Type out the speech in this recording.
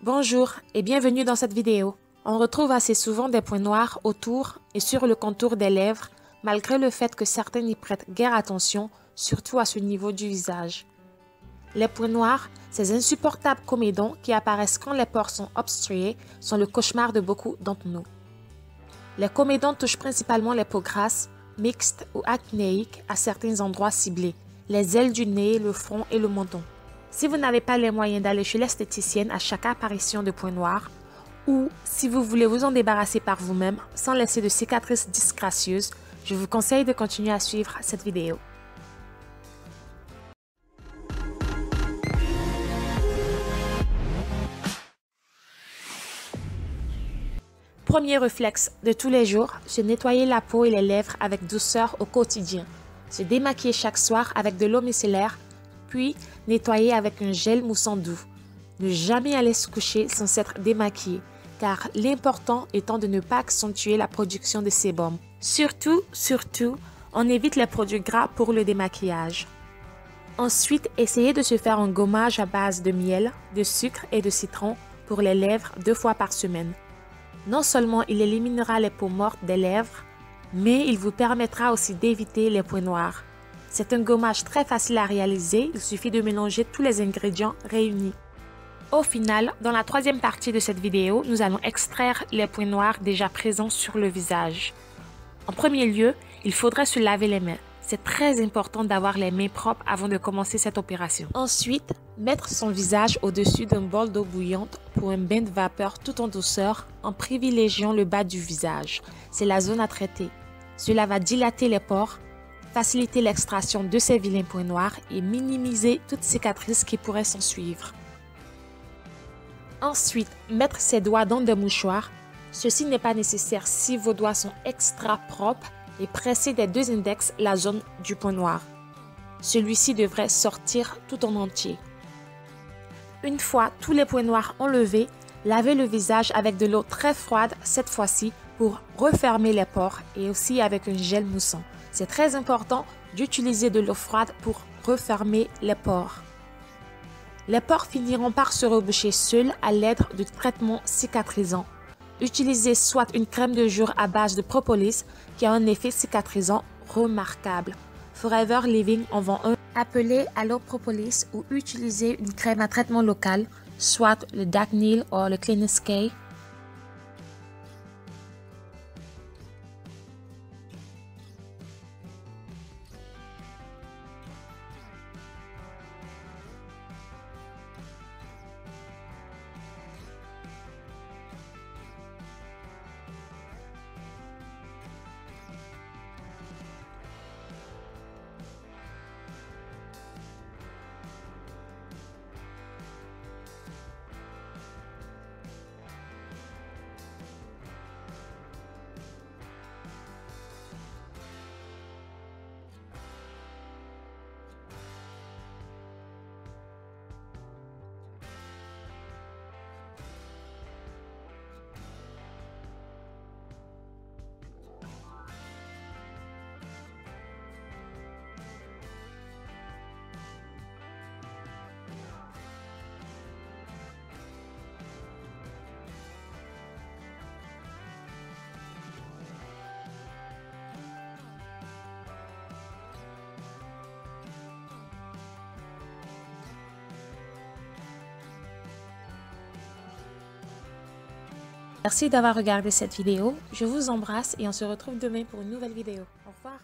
Bonjour et bienvenue dans cette vidéo. On retrouve assez souvent des points noirs autour et sur le contour des lèvres, malgré le fait que certains n'y prêtent guère attention, surtout à ce niveau du visage. Les points noirs, ces insupportables comédons qui apparaissent quand les pores sont obstrués, sont le cauchemar de beaucoup d'entre nous. Les comédons touchent principalement les peaux grasses, mixtes ou acnéiques à certains endroits ciblés, les ailes du nez, le front et le menton. Si vous n'avez pas les moyens d'aller chez l'esthéticienne à chaque apparition de points noirs, ou si vous voulez vous en débarrasser par vous-même sans laisser de cicatrices disgracieuses, je vous conseille de continuer à suivre cette vidéo. Premier réflexe de tous les jours, se nettoyer la peau et les lèvres avec douceur au quotidien. Se démaquiller chaque soir avec de l'eau micellaire, puis nettoyer avec un gel moussant doux. Ne jamais aller se coucher sans s'être démaquillé, car l'important étant de ne pas accentuer la production de sébum. Surtout, on évite les produits gras pour le démaquillage. Ensuite, essayez de se faire un gommage à base de miel, de sucre et de citron pour les lèvres 2 fois par semaine. Non seulement il éliminera les peaux mortes des lèvres, mais il vous permettra aussi d'éviter les points noirs. C'est un gommage très facile à réaliser, il suffit de mélanger tous les ingrédients réunis. Au final, dans la troisième partie de cette vidéo, nous allons extraire les points noirs déjà présents sur le visage. En premier lieu, il faudrait se laver les mains. C'est très important d'avoir les mains propres avant de commencer cette opération. Ensuite, mettre son visage au-dessus d'un bol d'eau bouillante pour un bain de vapeur tout en douceur en privilégiant le bas du visage. C'est la zone à traiter. Cela va dilater les pores, faciliter l'extraction de ces vilains points noirs et minimiser toute cicatrice qui pourrait s'en suivre. Ensuite, mettre ses doigts dans des mouchoirs. Ceci n'est pas nécessaire si vos doigts sont extra propres et presser des 2 index la zone du point noir. Celui-ci devrait sortir tout en entier. Une fois tous les points noirs enlevés, lavez le visage avec de l'eau très froide cette fois-ci pour refermer les pores et aussi avec un gel moussant. C'est très important d'utiliser de l'eau froide pour refermer les pores. Les pores finiront par se reboucher seuls à l'aide de traitements cicatrisants. Utilisez soit une crème de jour à base de propolis qui a un effet cicatrisant remarquable. Forever Living en vend un appelé Aloe Propolis ou utilisez une crème à traitement local, soit le Dagnil ou le Clinique K. Merci d'avoir regardé cette vidéo. Je vous embrasse et on se retrouve demain pour une nouvelle vidéo. Au revoir.